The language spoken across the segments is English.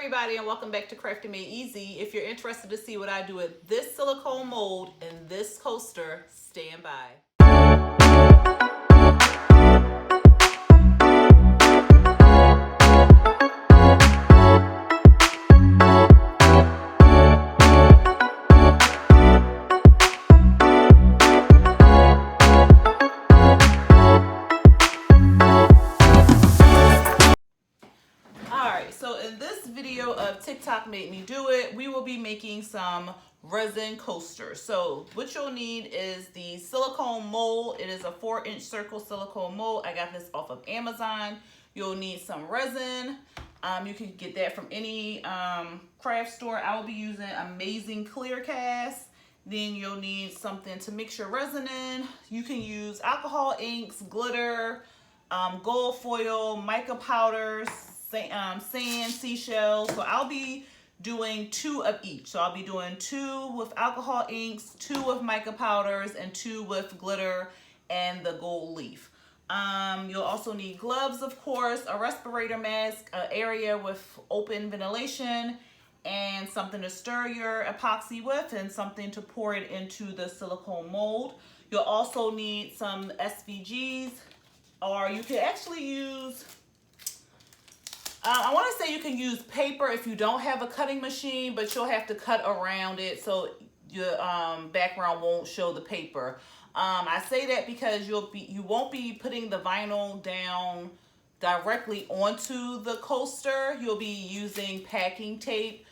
everybody, and welcome back to Crafty Made Easy. If you're interested to see what I do with this silicone mold and this coaster, stand by. So in this video of TikTok Made Me Do It, we will be making some resin coasters. So what you'll need is the silicone mold. It is a 4-inch circle silicone mold. I got this off of Amazon. You'll need some resin. You can get that from any craft store. I will be using Amazing Clear Cast. Then you'll need something to mix your resin in. You can use alcohol inks, glitter, gold foil, mica powders, sand, seashells. So I'll be doing 2 of each. So I'll be doing 2 with alcohol inks, 2 with mica powders, and 2 with glitter and the gold leaf. You'll also need gloves, of course, a respirator mask, an area with open ventilation, and something to stir your epoxy with, and something to pour it into the silicone mold. You'll also need some SVGs, or you could actually use I want to say you can use paper if you don't have a cutting machine, but you'll have to cut around it so your background won't show the paper. I say that because you won't be putting the vinyl down directly onto the coaster. You'll be using packing tape.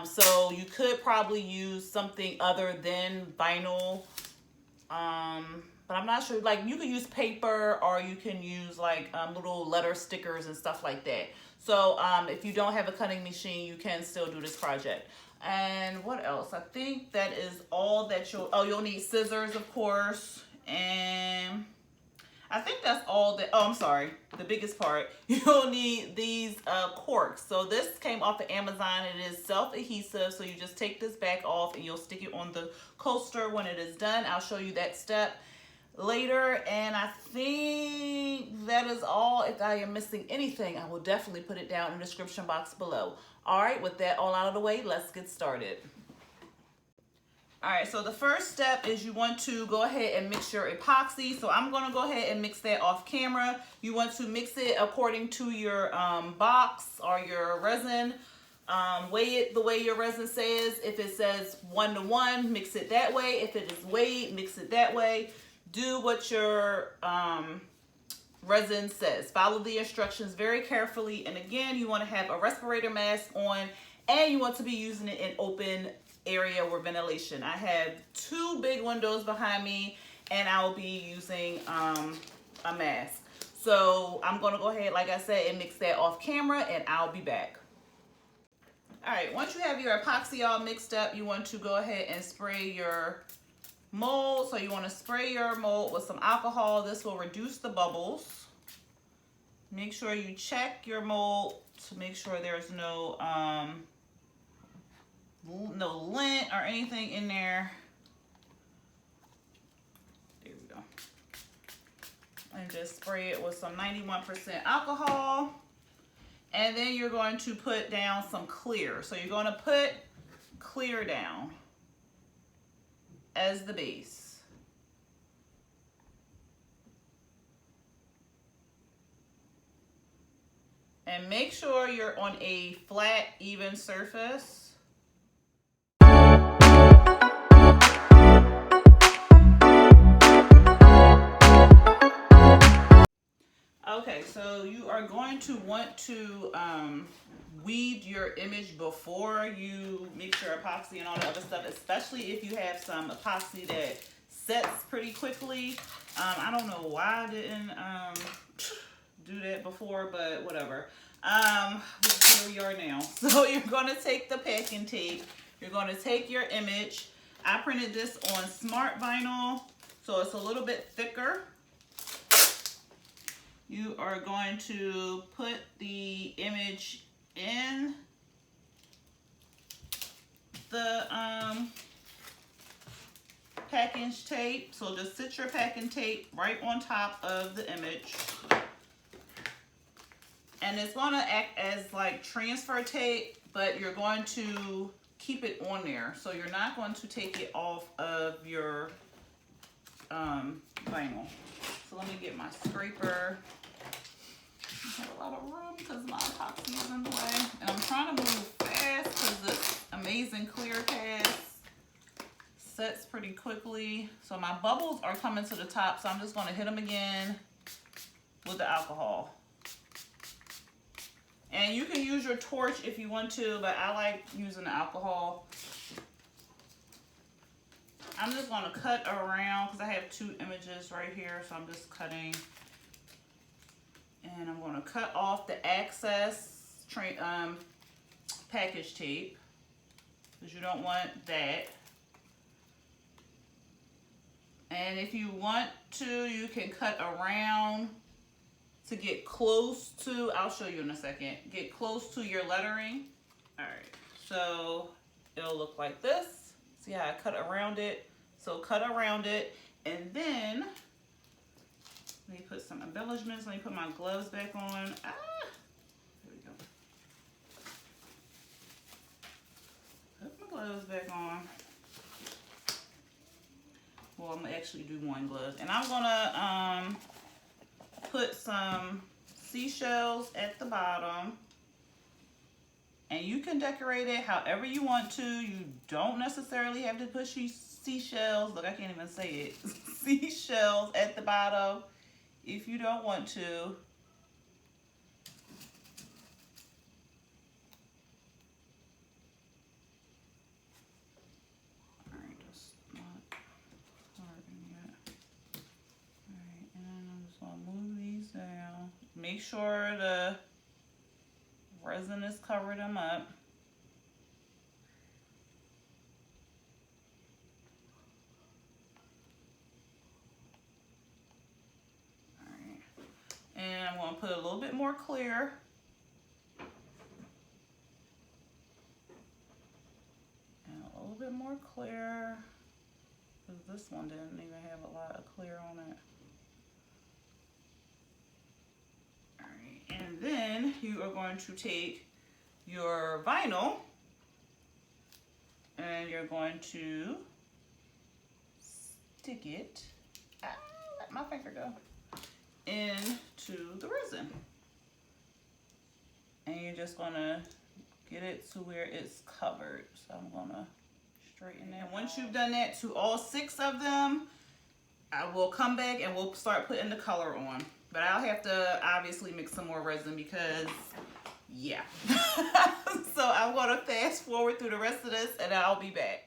So you could probably use something other than vinyl. But I'm not sure, like you can use paper, or you can use like little letter stickers and stuff like that. So if you don't have a cutting machine, you can still do this project. And what else? I think that is all that you'll need scissors, of course. And I think that's all that, I'm sorry, the biggest part. You'll need these corks. So this came off of Amazon. It is self-adhesive. So you just take this back off and you'll stick it on the coaster when it is done. I'll show you that step later, and I think that is all. If I am missing anything, I will definitely put it down in the description box below. All right, with that all out of the way, let's get started. All right, so the first step is you want to go ahead and mix your epoxy. So I'm going to go ahead and mix that off camera. You want to mix it according to your box or your resin. Weigh it the way your resin says. If it says 1:1, mix it that way. If it is weighed, mix it that way. Do what your resin says. Follow the instructions very carefully. And again, you want to have a respirator mask on, and you want to be using it in open area with ventilation. I have 2 big windows behind me, and I will be using a mask. So I'm going to go ahead, like I said, and mix that off camera, and I'll be back. All right, once you have your epoxy all mixed up, you want to go ahead and spray your mold. So you want to spray your mold with some alcohol. This will reduce the bubbles. Make sure you check your mold to make sure there's no lint or anything in there. There we go. And just spray it with some 91% alcohol. And then you're going to put down some clear. So you're going to put clear down as the base. And make sure you're on a flat, even surface. Okay, so you are going to want to weed your image before you mix your epoxy and all the other stuff, especially if you have some epoxy that sets pretty quickly. I don't know why I didn't do that before, but whatever. Here we are now. So you're going to take the packing tape. You're going to take your image. I printed this on smart vinyl, so it's a little bit thicker. You are going to put the image in the packing tape. So just sit your packing tape right on top of the image. And it's going to act as like transfer tape, but you're going to keep it on there. So you're not going to take it off of your vinyl. So let me get my scraper. I have a lot of room because my epoxy is in the way. And I'm trying to move fast because this amazing clear cast sets pretty quickly. So my bubbles are coming to the top, so I'm just going to hit them again with the alcohol. And you can use your torch if you want to, but I like using the alcohol. I'm just going to cut around because I have two images right here, so I'm just cutting. And I'm going to cut off the excess package tape because you don't want that. And if you want to, you can cut around to get close to, I'll show you in a second, get close to your lettering. All right, so it'll look like this. See how I cut around it? So cut around it, and then let me put some embellishments. Let me put my gloves back on. Ah, there we go. Put my gloves back on. Well, I'm gonna actually do one glove, and I'm gonna put some seashells at the bottom, and you can decorate it however you want to. You don't necessarily have to put seashells. Look, I can't even say it. Seashells at the bottom if you don't want to. All right, that's not hardened yet. All right, and I'm just gonna move these down. Make sure the resin is covering them up. And I'm going to put a little bit more clear. And a little bit more clear. Because this one didn't even have a lot of clear on it. Alright, and then you are going to take your vinyl and you're going to stick it. Let my finger go. Into the resin, and you're just gonna get it to where it's covered. So I'm gonna straighten that. And once you've done that to all 6 of them, I will come back and we'll start putting the color on. But I'll have to obviously mix some more resin because yeah. So I'm gonna fast forward through the rest of this and I'll be back.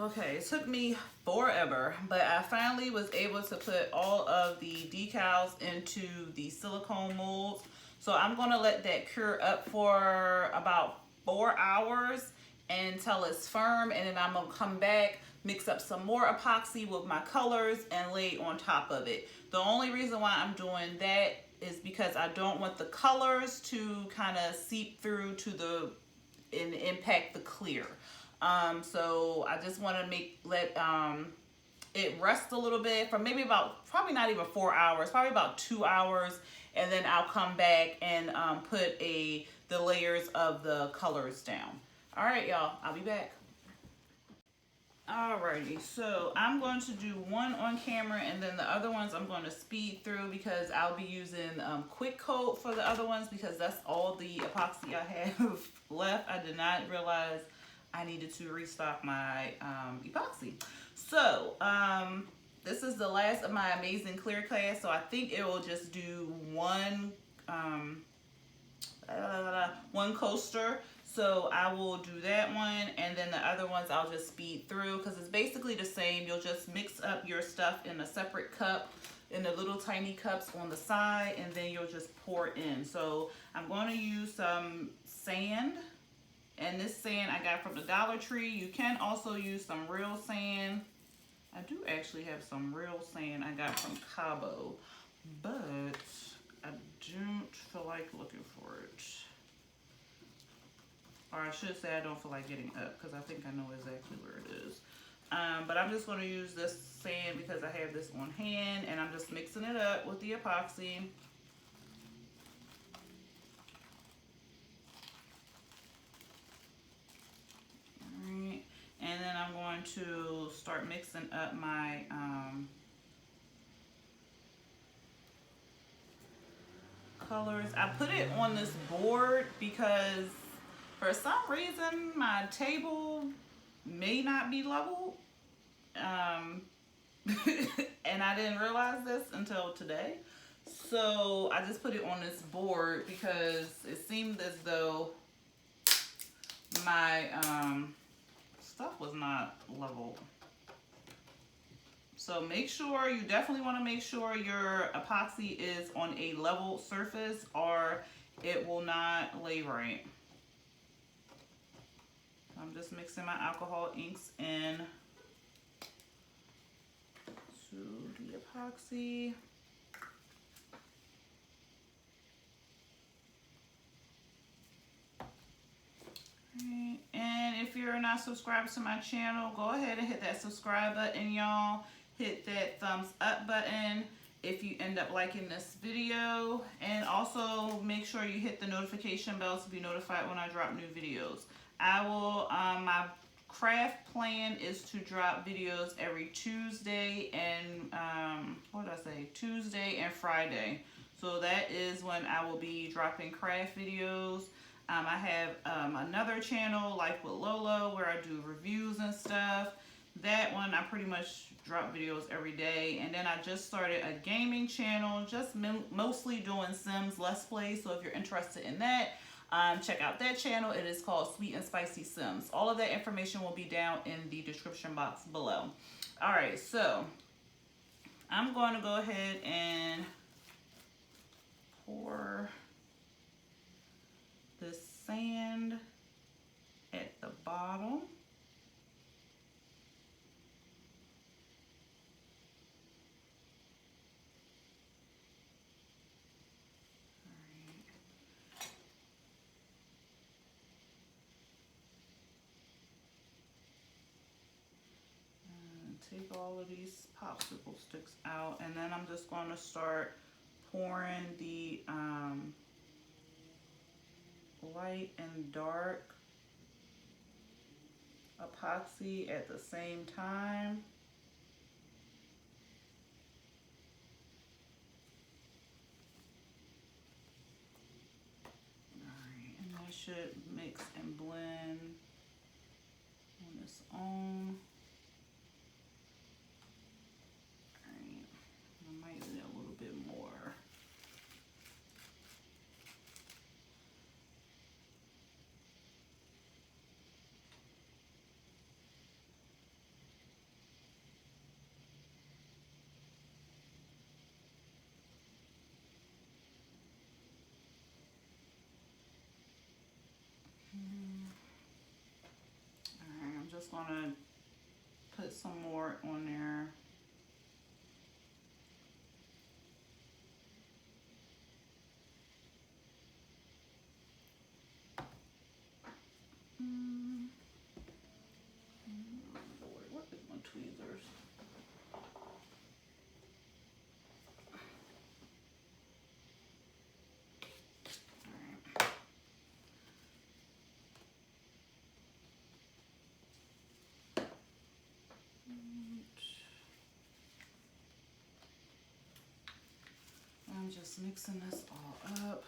Okay, it took me forever, but I finally was able to put all of the decals into the silicone molds. So I'm going to let that cure up for about 4 hours until it's firm, and then I'm going to come back, mix up some more epoxy with my colors, and lay it on top of it. The only reason why I'm doing that is because I don't want the colors to kind of seep through to and impact the clear. So I just want to let it rest a little bit for maybe probably not even 4 hours, probably about 2 hours, and then I'll come back and put the layers of the colors down. All right, y'all, I'll be back. Alrighty, so I'm going to do one on camera, and then the other ones I'm going to speed through because I'll be using quick coat for the other ones because that's all the epoxy I have left. I did not realize I needed to restock my epoxy. So this is the last of my amazing clear cast, so I think it will just do one coaster. So I will do that one, and then the other ones I'll just speed through because it's basically the same. You'll just mix up your stuff in a separate cup, in the little tiny cups on the side, and then you'll just pour it in. So I'm going to use some sand, and this sand I got from the Dollar Tree. You can also use some real sand. I do actually have some real sand I got from Cabo, but I don't feel like looking for it. Or I should say I don't feel like getting up because I think I know exactly where it is. But I'm just going to use this sand because I have this on hand, and I'm just mixing it up with the epoxy. Alright, and then I'm going to start mixing up my colors. I put it on this board because for some reason my table may not be leveled. And I didn't realize this until today. So I just put it on this board because it seemed as though my stuff was not leveled. So make sure, you definitely want to make sure your epoxy is on a level surface or it will not lay right. I'm just mixing my alcohol inks in to the epoxy. Right. And if you're not subscribed to my channel, go ahead and hit that subscribe button, y'all. Hit that thumbs up button if you end up liking this video, and also make sure you hit the notification bell to be notified when I drop new videos. I will, my craft plan is to drop videos every Tuesday and, what did I say? Tuesday and Friday. So that is when I will be dropping craft videos. I have another channel, Life with Lolo, where I do reviews and stuff. That one, I pretty much drop videos every day. And then I just started a gaming channel, just mostly doing Sims Let's Play. So if you're interested in that, check out that channel. It is called Sweet and Spicy Sims. All of that information will be down in the description box below. All right, so I'm going to go ahead and pour this sand at the bottom. Take all of these popsicle sticks out, and then I'm just going to start pouring the light and dark epoxy at the same time. Alright, and that should mix and blend on its own. Just gonna put some more on there. Lord, what is my tweezers? I'm just mixing this all up.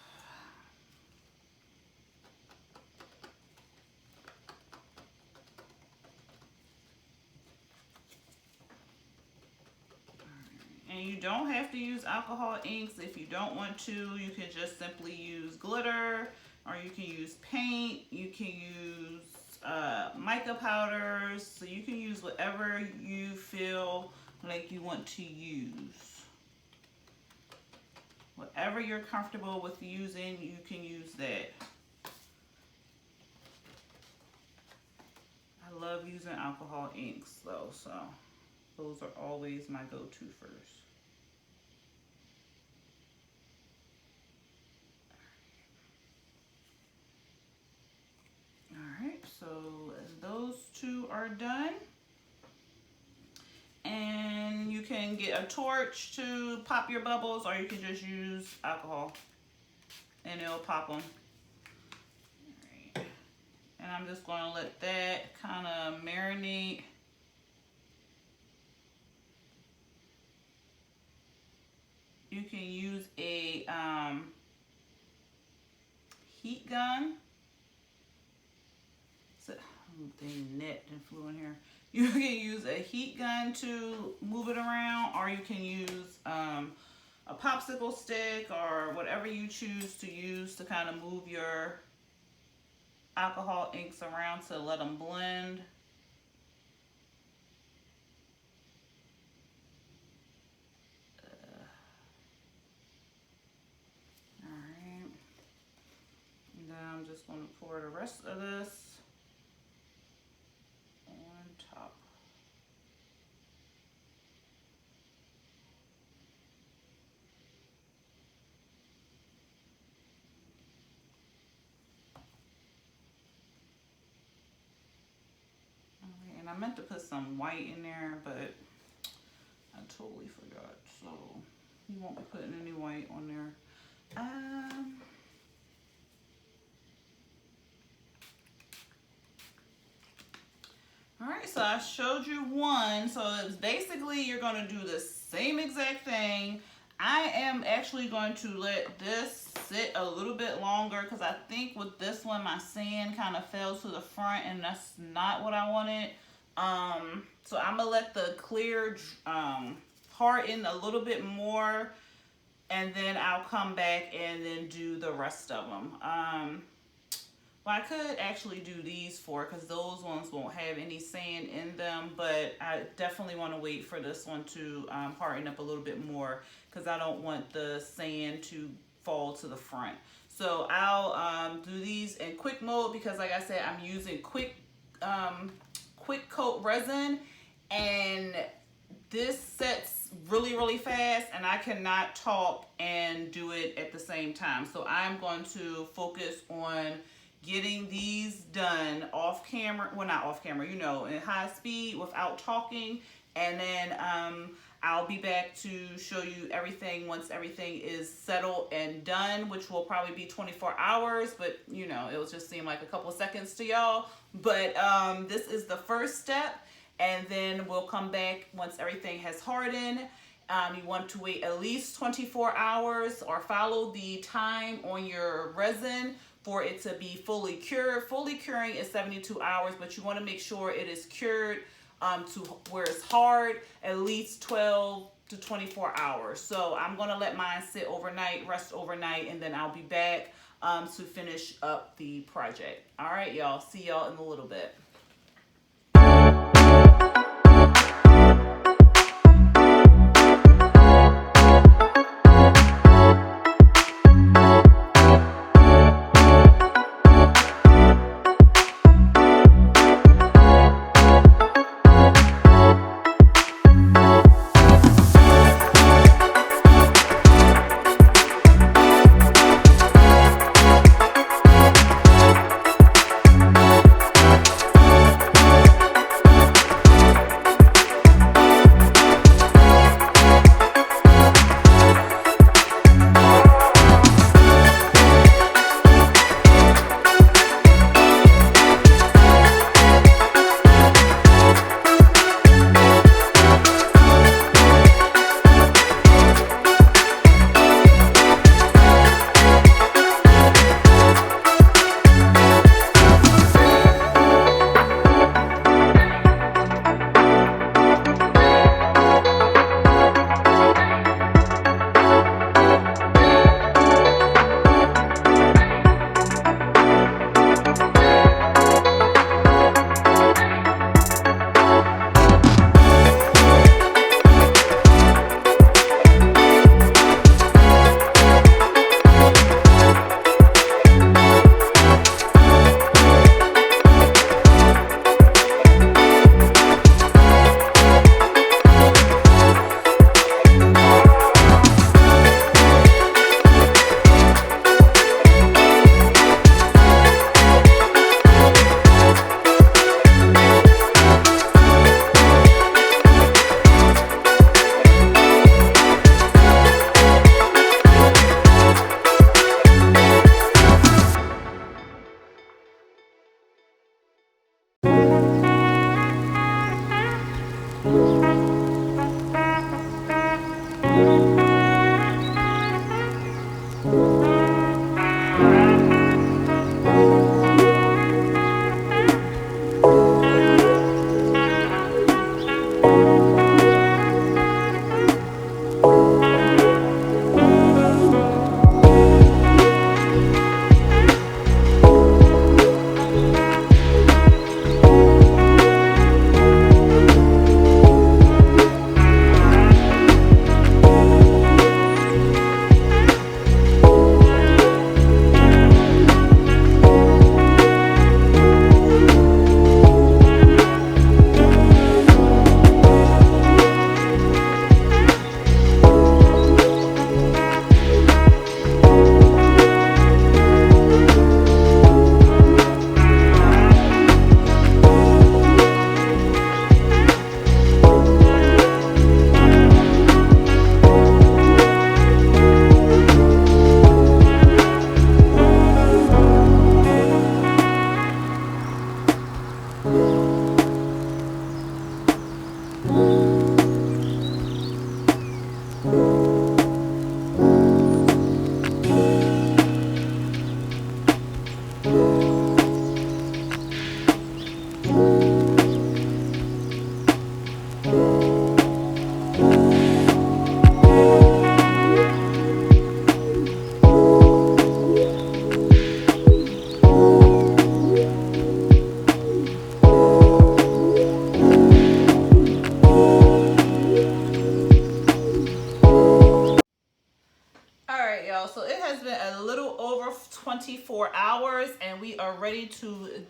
And you don't have to use alcohol inks. If you don't want to, you can just simply use glitter, or you can use paint. You can use mica powders. So you can use whatever you feel like you want to use. Whatever you're comfortable with using, you can use that. I love using alcohol inks though, so those are always my go-to first. So those two are done. And you can get a torch to pop your bubbles, or you can just use alcohol and it'll pop them. All right. And I'm just going to let that kind of marinate. You can use a heat gun. Net and flew in here. You can use a heat gun to move it around, or you can use a popsicle stick or whatever you choose to use to kind of move your alcohol inks around to let them blend. Alright. And then I'm just going to pour the rest of this top. Okay, and I meant to put some white in there, but I totally forgot, so you won't be putting any white on there. Alright, so I showed you one. So it's basically you're going to do the same exact thing. I am actually going to let this sit a little bit longer because I think with this one my sand kind of fell to the front and that's not what I wanted. So I'm going to let the clear harden a little bit more, and then I'll come back and then do the rest of them. Well, I could actually do these four because those ones won't have any sand in them, but I definitely want to wait for this one to harden up a little bit more because I don't want the sand to fall to the front. So I'll do these in quick mode because, like I said, I'm using quick coat resin, and this sets really fast and I cannot talk and do it at the same time. So I'm going to focus on getting these done off camera, well not off camera, you know, in high speed without talking, and then I'll be back to show you everything once everything is settled and done, which will probably be 24 hours, but you know, it'll just seem like a couple seconds to y'all. But this is the first step, and then we'll come back once everything has hardened. You want to wait at least 24 hours or follow the time on your resin for it to be fully cured. Fully curing is 72 hours, but you want to make sure it is cured to where it's hard at least 12 to 24 hours. So I'm going to let mine sit overnight, rest overnight, and then I'll be back to finish up the project. All right, y'all. See y'all in a little bit.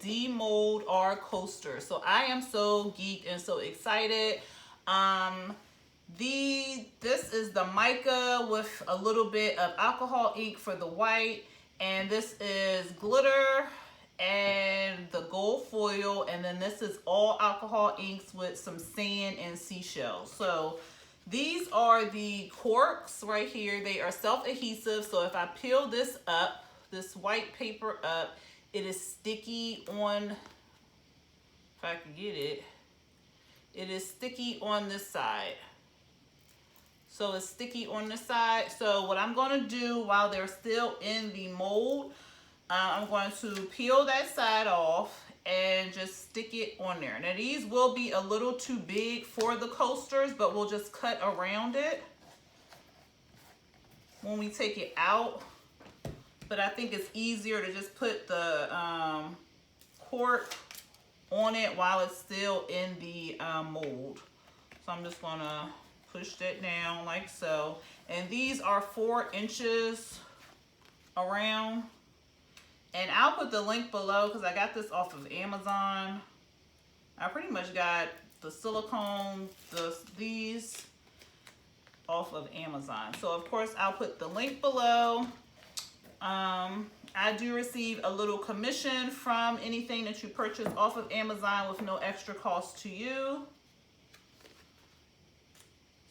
demold our coaster. So I am so geeked and so excited. This is the mica with a little bit of alcohol ink for the white, and this is glitter and the gold foil, and then this is all alcohol inks with some sand and seashells. So these are the corks right here. They are self-adhesive, so if I peel this up, this white paper up, it is sticky on, if I can get it, it is sticky on this side. So it's sticky on the side. So what I'm going to do while they're still in the mold, I'm going to peel that side off and just stick it on there. Now these will be a little too big for the coasters, but we'll just cut around it when we take it out. But I think it's easier to just put the cork on it while it's still in the mold. So I'm just gonna push that down like so. And these are 4 inches around. And I'll put the link below because I got this off of Amazon. I pretty much got the silicone, these off of Amazon. So of course I'll put the link below. I do receive a little commission from anything that you purchase off of Amazon with no extra cost to you.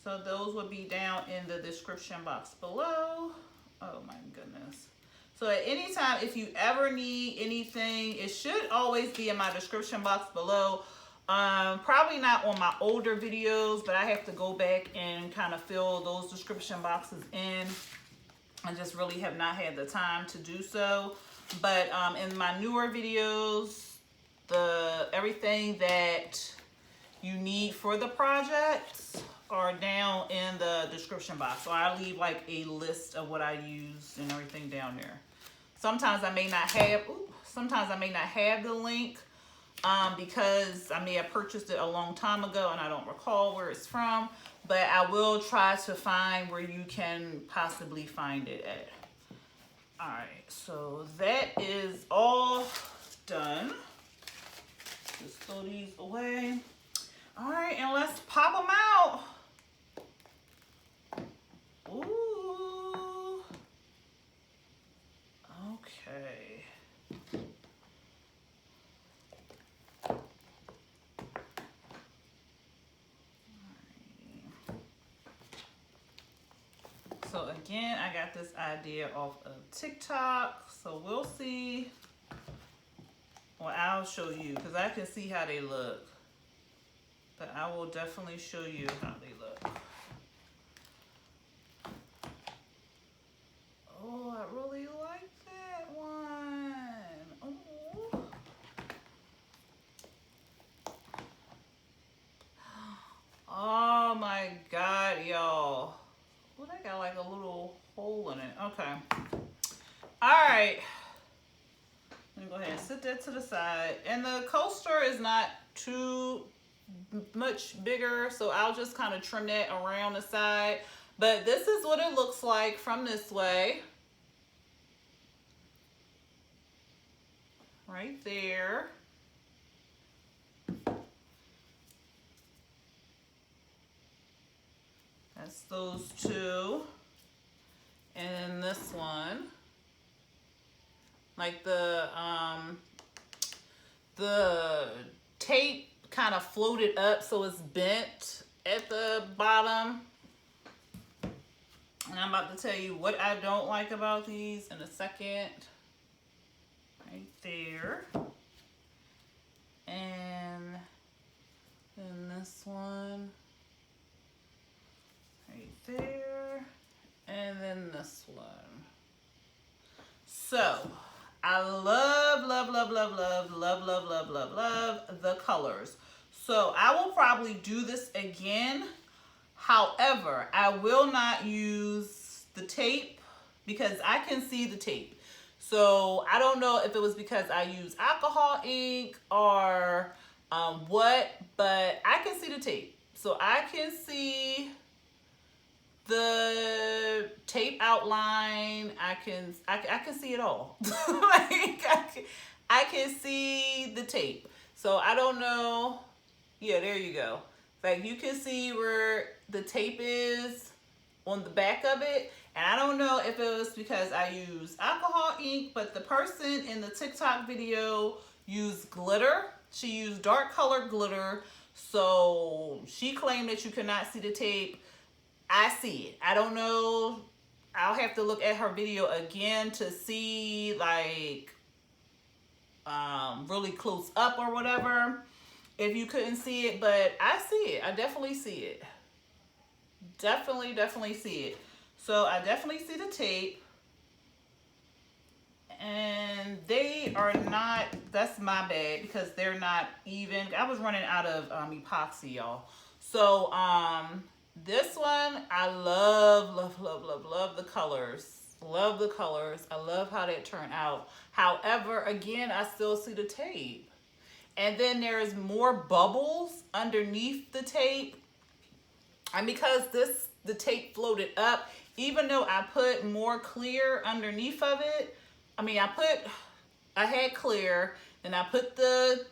So those will be down in the description box below. Oh my goodness. So at any time, if you ever need anything, it should always be in my description box below. Probably not on my older videos, but I have to go back and kind of fill those description boxes in. I just really have not had the time to do so. But in my newer videos, everything that you need for the projects are down in the description box. So I leave like a list of what I use and everything down there. Sometimes I may not have the link because I may have purchased it a long time ago and I don't recall where it's from, but I will try to find where you can possibly find it at. All right, so that is all done. Just throw these away. All right, and let's pop them out. Ooh. Okay. So again, I got this idea off of TikTok, so we'll see. Well, I'll show you because I can see how they look, but I will definitely show you how they look. Oh, I really like that one. Oh. Oh my God, y'all. Oh, that got like a little hole in it. Okay. All right. Let me go ahead and set that to the side. And the coaster is not too much bigger, so I'll just kind of trim that around the side. But this is what it looks like from this way. Right there. That's those two. And then this one. Like the tape kind of floated up, so it's bent at the bottom. And I'm about to tell you what I don't like about these in a second. Right there. And then this one. Right there. And then this one. So, I love the colors. So I will probably do this again. However, I will not use the tape because I can see the tape. So I don't know if it was because I use alcohol ink or what, but I can see the tape. So I can see the tape outline. I can see it all. Like I can see the tape. So I don't know. Yeah, there you go. Like you can see where the tape is on the back of it. And I don't know if it was because I use alcohol ink, but the person in the TikTok video used glitter. She used dark colored glitter. So she claimed that you cannot see the tape. I see it. I don't know. I'll have to look at her video again to see like really close up or whatever if you couldn't see it, but I see it. I definitely see it. Definitely see it. So I definitely see the tape. And they are not, that's my bad because they're not even. I was running out of epoxy, y'all. So this one, I love the colors. Love the colors. I love how that turned out. However, again, I still see the tape. And then there's more bubbles underneath the tape. And because the tape floated up, even though I put more clear underneath of it, I had clear, then I put the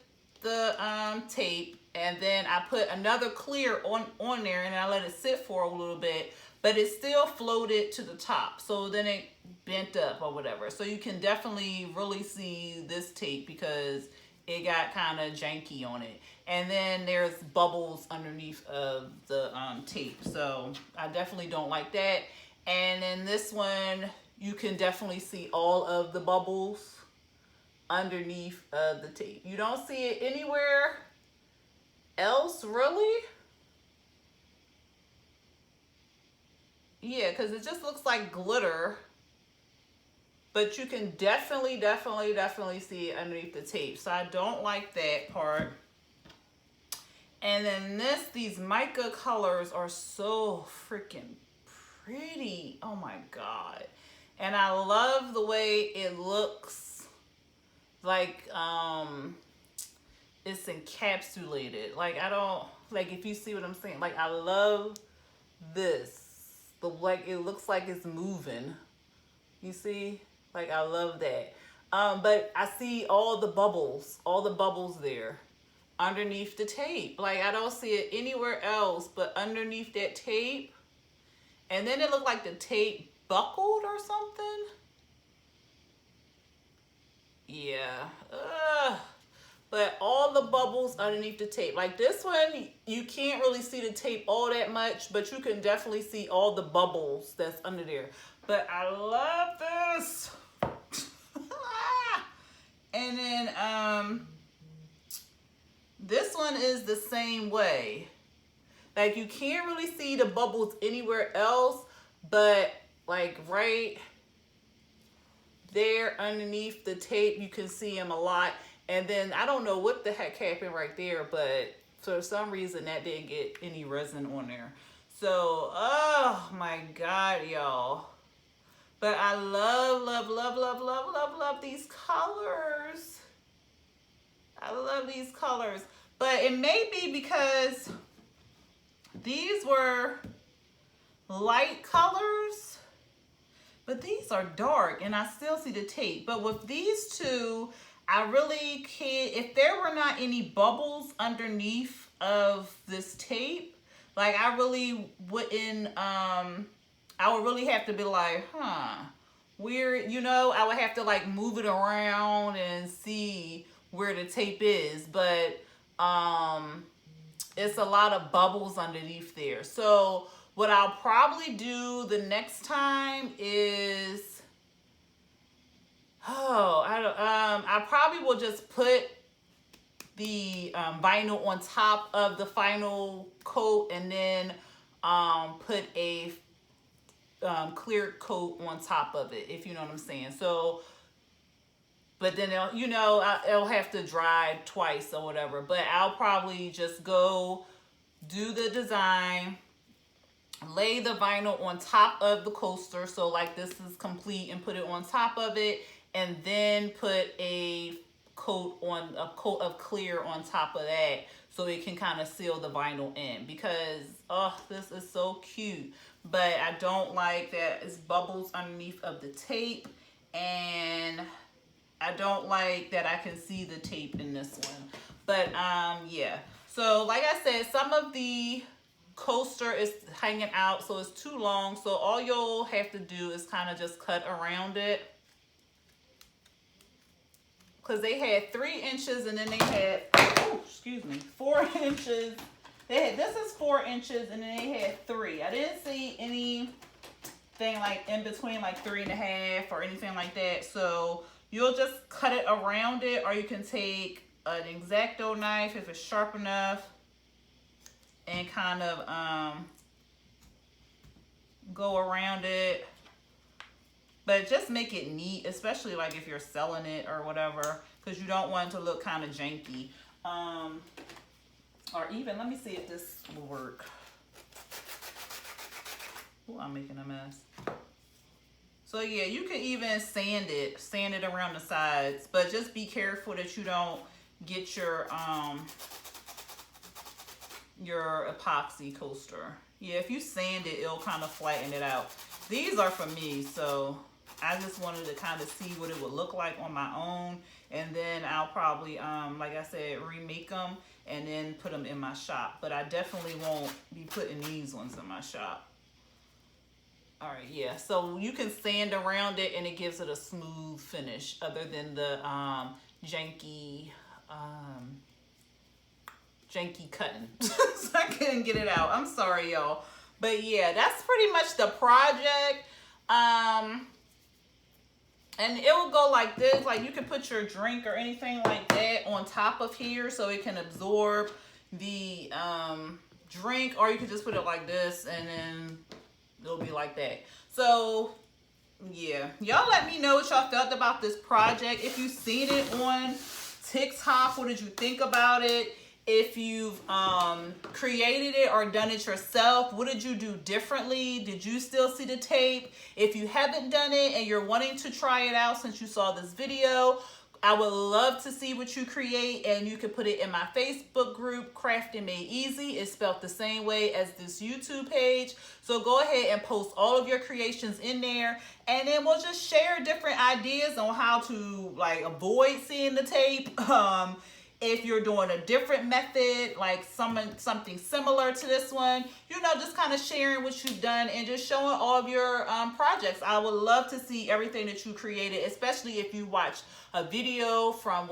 tape, and then I put another clear on there, and I let it sit for a little bit, but it still floated to the top. So then it bent up or whatever. So you can definitely really see this tape because it got kind of janky on it. And then there's bubbles underneath of the tape. So I definitely don't like that. And then this one, you can definitely see all of the bubbles underneath of the tape. You don't see it anywhere else, really? Yeah, because it just looks like glitter. But you can definitely see it underneath the tape. So I don't like that part. And then these mica colors are so freaking pretty. Oh my God. And I love the way it looks like it's encapsulated. Like I don't, like if you see what I'm saying, like I love this. Like it looks like it's moving. You see? Like I love that. But I see all the bubbles there underneath the tape. Like I don't see it anywhere else but underneath that tape. And then it looked like the tape buckled or something. Yeah. But all the bubbles underneath the tape. Like this one, you can't really see the tape all that much, but you can definitely see all the bubbles that's under there. But I love this. And then this one is the same way. Like you can't really see the bubbles anywhere else, but like right there underneath the tape, you can see them a lot. And then I don't know what the heck happened right there, but for some reason that didn't get any resin on there. So, oh my God, y'all. But I love these colors. I love these colors. But it may be because these were light colors, but these are dark and I still see the tape. But with these two, I really can't, if there were not any bubbles underneath of this tape, like I really wouldn't, I would really have to be like, weird, you know, I would have to like move it around and see where the tape is, but it's a lot of bubbles underneath there. So what I'll probably do the next time is, I probably will just put the vinyl on top of the final coat and then put a clear coat on top of it, if you know what I'm saying. So, but then it'll have to dry twice or whatever. But I'll probably just go do the design, lay the vinyl on top of the coaster, so like this is complete, and put it on top of it, and then put a coat of clear on top of that, so it can kind of seal the vinyl in. Because this is so cute, but I don't like that it's bubbles underneath of the tape, and I don't like that I can see the tape in this one. But yeah. So like I said, some of the coaster is hanging out, so it's too long. So all you'll have to do is kind of just cut around it. Because they had 3 inches and then they had, oh, excuse me, 4 inches. They had, this is 4 inches and then they had 3. I didn't see anything like in between like 3.5 or anything like that. So you'll just cut it around it, or you can take an X-Acto knife if it's sharp enough and kind of go around it. But just make it neat, especially like if you're selling it or whatever, because you don't want it to look kind of janky. Or even, let me see if this will work. Oh, I'm making a mess. So yeah, you can even sand it around the sides, but just be careful that you don't get your epoxy coaster. Yeah, if you sand it, it'll kind of flatten it out. These are for me, so I just wanted to kind of see what it would look like on my own, and then I'll probably, like I said, remake them and then put them in my shop. But I definitely won't be putting these ones in my shop. All right, yeah, so you can sand around it and it gives it a smooth finish, other than the janky cutting. So I couldn't get it out. I'm sorry, y'all. But yeah, that's pretty much the project. And it will go like this. Like you can put your drink or anything like that on top of here so it can absorb the drink, or you can just put it like this and then it'll be like that. So yeah, y'all let me know what y'all felt about this project. If you've seen it on TikTok, what did you think about it? If you've created it or done it yourself, what did you do differently? Did you still see the tape? If you haven't done it and you're wanting to try it out since you saw this video, I would love to see what you create, and you can put it in my Facebook group, Crafting Made Easy. It's spelled the same way as this YouTube page. So go ahead and post all of your creations in there, and then we'll just share different ideas on how to like avoid seeing the tape. If you're doing a different method, like something similar to this one, you know, just kind of sharing what you've done and just showing all of your projects. I would love to see everything that you created, especially if you watch a video from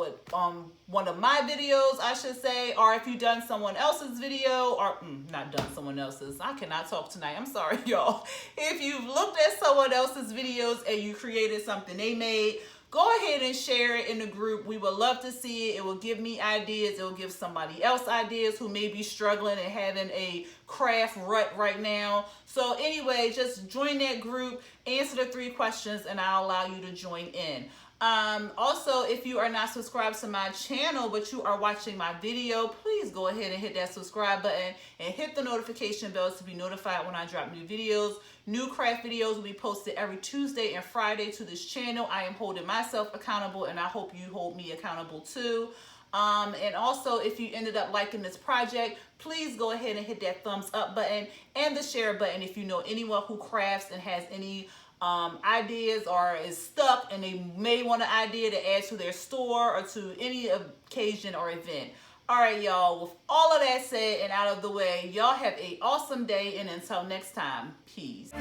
one of my videos, I should say, or if you've done someone else's video, or not done someone else's. I cannot talk tonight. I'm sorry, y'all. If you've looked at someone else's videos and you created something they made, go ahead and share it in the group. We would love to see it. It will give me ideas. It will give somebody else ideas who may be struggling and having a craft rut right now. So anyway, just join that group, answer the 3 questions, and I'll allow you to join in. Also, if you are not subscribed to my channel, but you are watching my video, please go ahead and hit that subscribe button and hit the notification bell to be notified when I drop new videos. New craft videos will be posted every Tuesday and Friday to this channel. I am holding myself accountable, and I hope you hold me accountable too. And also, if you ended up liking this project, please go ahead and hit that thumbs up button and the share button if you know anyone who crafts and has any ideas or is stuck and they may want an idea to add to their store or to any occasion or event. All right, y'all, with all of that said and out of the way, y'all have an awesome day, and until next time, peace.